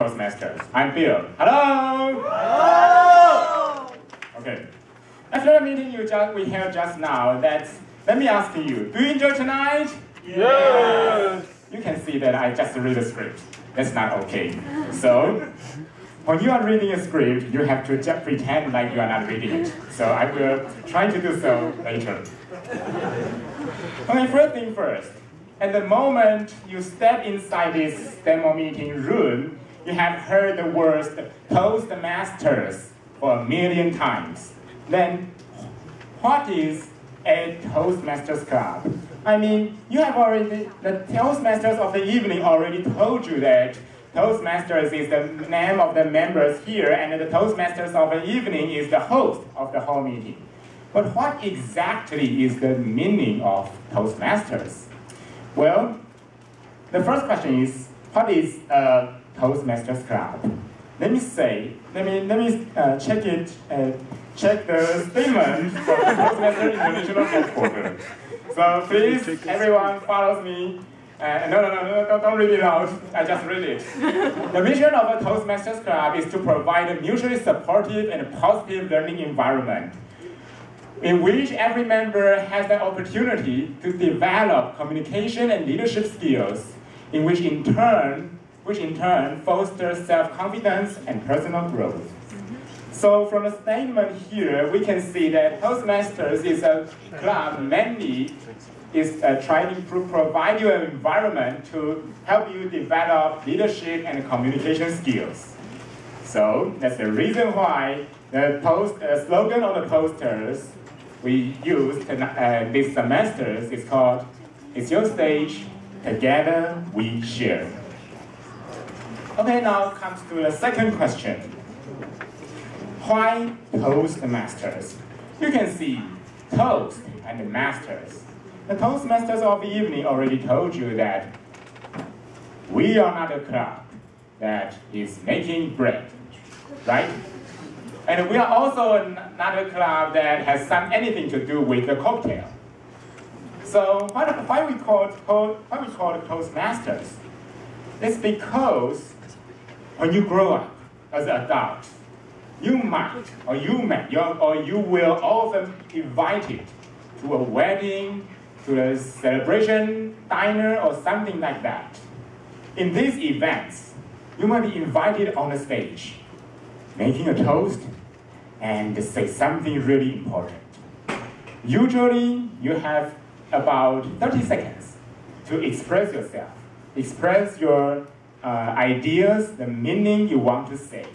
Toastmasters. I'm Bill. Hello! Hello! Okay. After the meeting we held just now, let me ask you, do you enjoy tonight? Yes! You can see that I just read a script. That's not okay. So, when you are reading a script, you have to just pretend like you are not reading it. So I will try to do so later. Okay, first thing first. At the moment you step inside this demo meeting room, you have heard the words Toastmasters for 1,000,000 times. Then, what is a Toastmasters Club? I mean, the Toastmasters of the evening already told you that Toastmasters is the name of the members here, and the Toastmasters of the evening is the host of the whole meeting. But what exactly is the meaning of Toastmasters? Well, the first question is, what is a Toastmasters Club? Let me check the statement from the Toastmasters International Headquarters. So please, everyone follows me. No, don't read it out. I just read it. The mission of a Toastmasters Club is to provide a mutually supportive and positive learning environment in which every member has the opportunity to develop communication and leadership skills, which in turn fosters self-confidence and personal growth. So from the statement here, we can see that Toastmasters is a club mainly is trying to provide you an environment to help you develop leadership and communication skills. So that's the reason why the slogan of the posters we used this semester is called, "It's your stage, together we share." Okay, now comes to the second question. Why Toastmasters? You can see Toast and the Masters. The Toastmasters of the evening already told you that we are not a club that is making bread, right? And we are also not a club that has anything to do with the cocktail. So why we call it Toastmasters? It's because when you grow up as an adult, you will often be invited to a wedding, to a celebration dinner, or something like that. In these events, you might be invited on the stage, making a toast, and say something really important. Usually, you have about 30 seconds to express yourself, express your ideas, the meaning you want to say.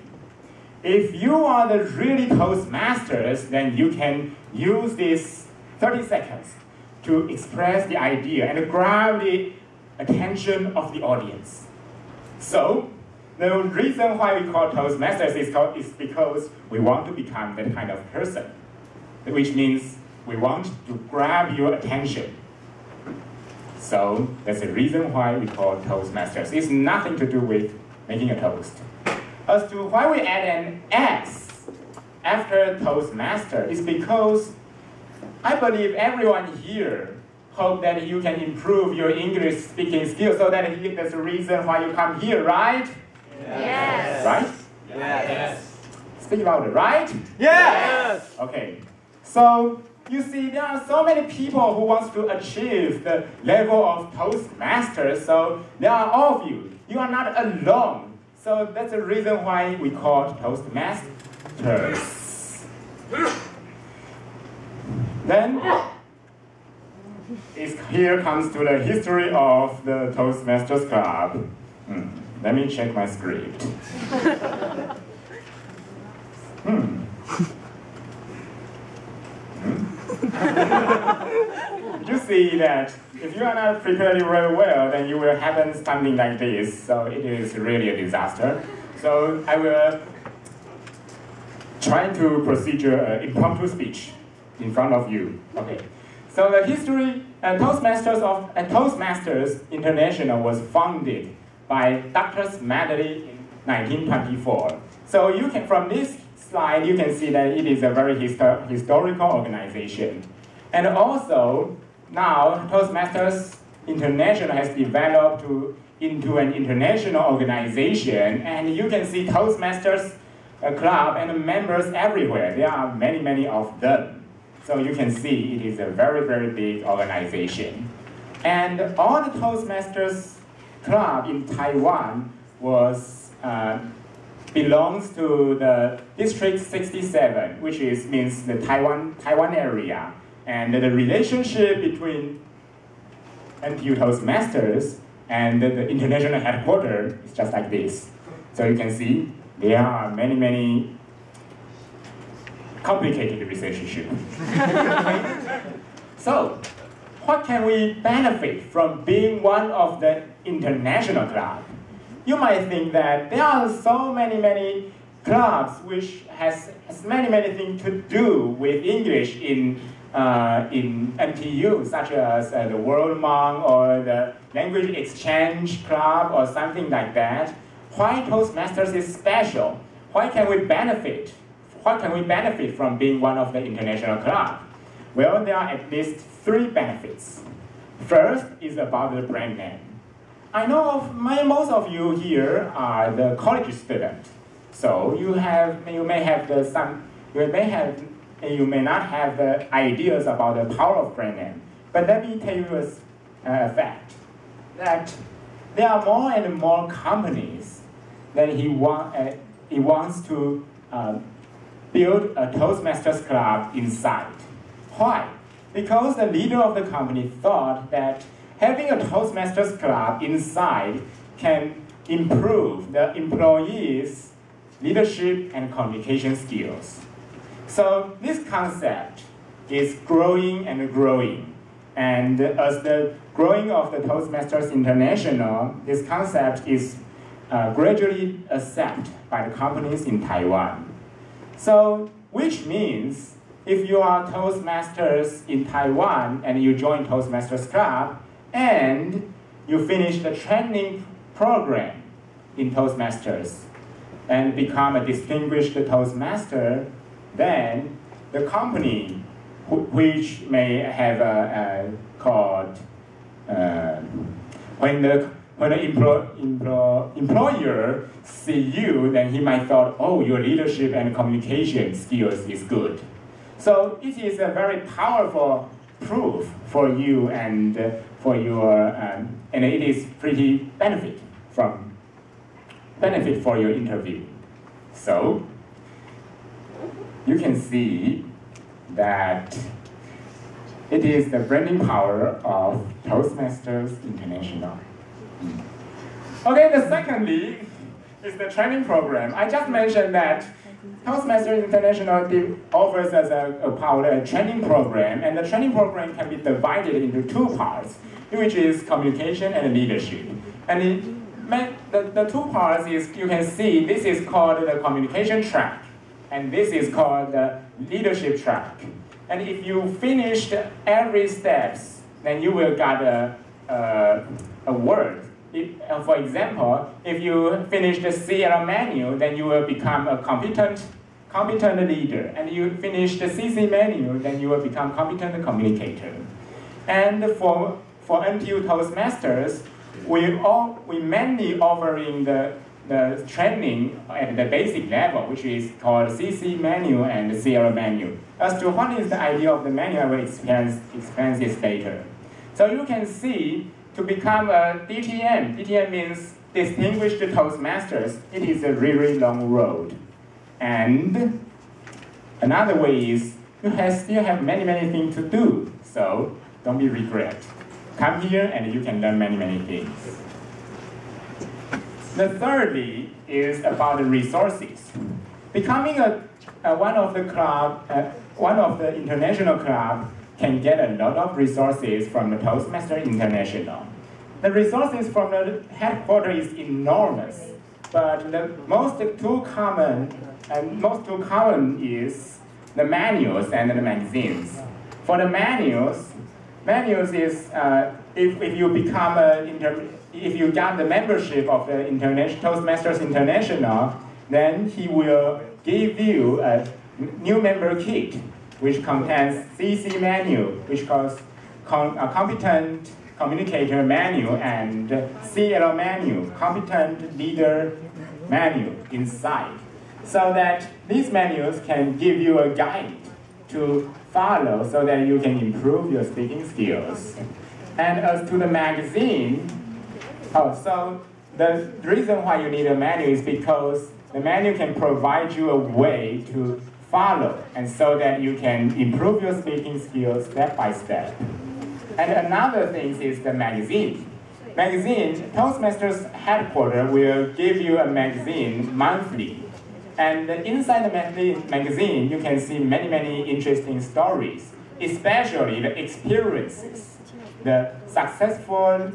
If you are the really Toastmasters, then you can use these 30 seconds to express the idea and grab the attention of the audience. So, the reason why we call Toastmasters is because we want to become that kind of person, which means we want to grab your attention. So, that's the reason why we call Toastmasters. It's nothing to do with making a toast. As to why we add an S after Toastmaster is because I believe everyone here hope that you can improve your English speaking skills, so that's the reason why you come here, right? Yes. Right? Yes. Speak louder, right? Yes. Okay. So you see, there are so many people who want to achieve the level of Toastmasters. So there are all of you. You are not alone. So that's the reason why we call Toastmasters. Then, here comes to the history of the Toastmasters Club. Let me check my script. You see that if you are not prepared very well, then you will happen something like this. So it is really a disaster. So I will try to procedure an impromptu speech in front of you. Okay. So the history Toastmasters International was founded by Dr. Smedley in 1924. So from this slide, you can see that it is a very historical organization. And also, now Toastmasters International has developed to into an international organization, and you can see Toastmasters club and members everywhere. There are many, many of them. So you can see it is a very, very big organization. And all the Toastmasters club in Taiwan belongs to the District 67, which means the Taiwan area. And the relationship between NTU Toastmasters and the international headquarters is just like this. So you can see there are many, many complicated relationships. So, what can we benefit from being one of the international clubs? You might think that there are so many clubs which has many things to do with English in NTU, such as the World Monk or the Language Exchange Club or something like that. Why Toastmasters is special? Why can we benefit? What can we benefit from being one of the international clubs? Well, there are at least 3 benefits. First is about the brand name. I know most of you here are the college students, so you may not have the ideas about the power of brand name. But let me tell you a fact that there are more and more companies that he wants to build a Toastmasters club inside. Why? Because the leader of the company thought that having a Toastmasters club inside can improve the employees' leadership and communication skills. So this concept is growing and growing. And as the growing of the Toastmasters International, this concept is gradually accepted by the companies in Taiwan. So, which means if you are Toastmasters in Taiwan and you join Toastmasters Club and you finish the training program in Toastmasters and become a distinguished Toastmaster, then the company, which may have when the employer see you, then he might thought, oh, your leadership and communication skills is good. So it is a very powerful proof for you and for your, and it is pretty benefit for your interview. So you can see that it is the branding power of Toastmasters International. Okay, the secondly is the training program. I just mentioned that Toastmasters International offers us a training program, and the training program can be divided into 2 parts, which is communication and leadership. And the 2 parts is, you can see, this is called the communication track, and this is called the leadership track. And if you finished every steps, then you will get a word. For example, if you finish the CL menu, then you will become a competent leader. And you finish the CC menu, then you will become competent communicator. And for NTU Toastmasters, we mainly offering the training at the basic level, which is called CC menu and CL menu. As to what is the idea of the menu, I will explain this later. So you can see, to become a DTM, DTM means Distinguished Toastmasters, it is a really long road. And another way is, you still have many things to do, so don't be regret. Come here and you can learn many things. The thirdly is about the resources. Becoming one of the international club can get a lot of resources from the Toastmasters International. The resources from the headquarters is enormous, but the most common is the manuals and the magazines. For the manuals is if you become if you got the membership of the Toastmasters International, then he will give you a new member kit, which contains CC menu, which calls competent communicator manual and CL manual, competent leader manual inside, so that these manuals can give you a guide to follow so that you can improve your speaking skills. And as to the magazine, so the reason why you need a manual is because the manual can provide you a way to follow, and so that you can improve your speaking skills step by step. And another thing is the magazine. Toastmasters headquarters will give you a magazine monthly. And inside the magazine, you can see many interesting stories, especially the experiences, the successful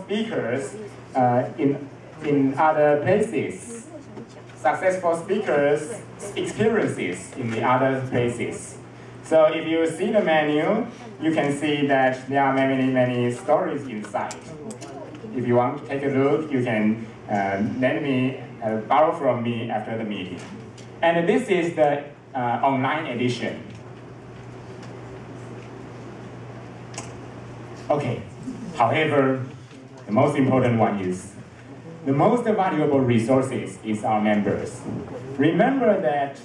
speakers in other places, successful speakers' experiences in the other places. So if you see the menu, you can see that there are many stories inside. If you want to take a look, you can borrow from me after the meeting. And this is the online edition. Okay, however, the most important one is, the most valuable resources is our members. Remember that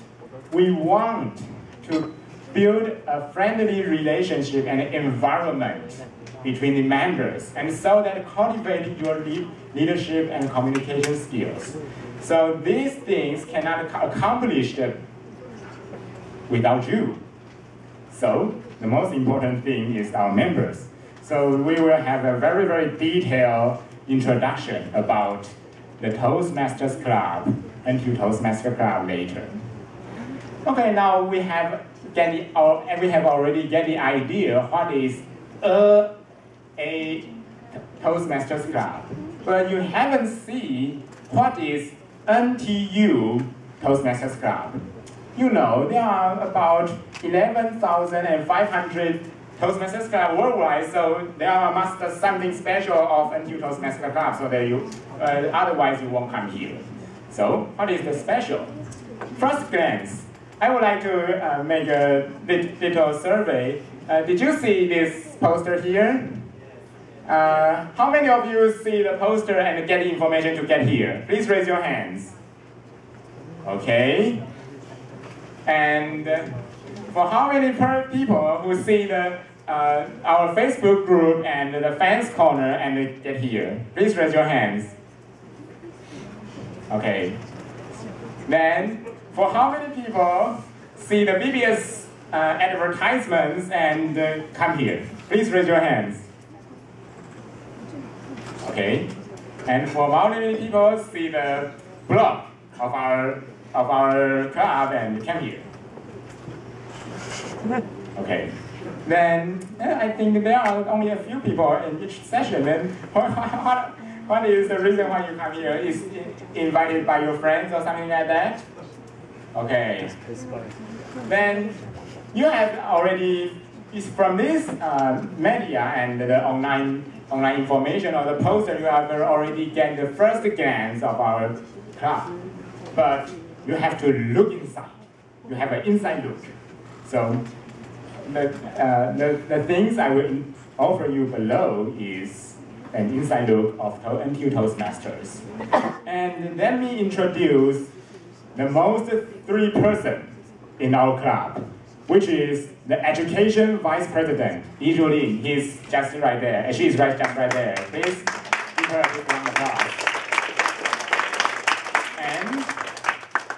we want to build a friendly relationship and environment between the members, and so that cultivate your leadership and communication skills. So these things cannot accomplish without you. So the most important thing is our members. So we will have a very detailed introduction about the Toastmasters Club, NTU Toastmasters Club later. Okay, now we have already get the idea what is a Toastmasters Club, but you haven't seen what is NTU Toastmasters Club. You know, there are about 11,500 Toastmasters Club worldwide, so there must be something special of NTU Toastmasters Club, so that you, otherwise you won't come here. So, what is the special? First glance, I would like to make a little survey. Did you see this poster here? How many of you see the poster and get the information to get here? Please raise your hands. Okay. And for how many people who see our Facebook group and the fans corner and get here? Please raise your hands. Okay. Then, for how many people see the BBS advertisements and come here? Please raise your hands. Okay. And for how many people see the blog of our club and come here? Okay. Then I think there are only a few people in each session. Then what is the reason why you come here? Is invited by your friends or something like that? Okay. Then you have already, from this media and the online information or the poster, you have already get the first glance of our club. But you have to look inside. You have an inside look. So the things I will offer you below is an inside look of NTU Toastmasters. And let me introduce the most three person in our club, which is the education vice president. Usually he's just right there. She's just right there. Please give her a big round of applause. And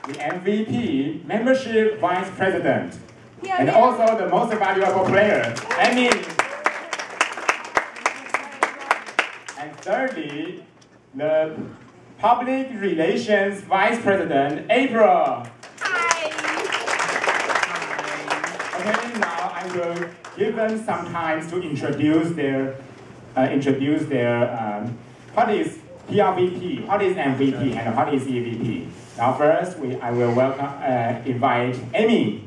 the MVP, membership vice president. And also the most valuable player, Amy. And thirdly, the public relations vice president, April. Hi. Okay, now I will give them some time to introduce their what is PRVP, what is MVP, and what is EVP. Now first, I will invite Amy.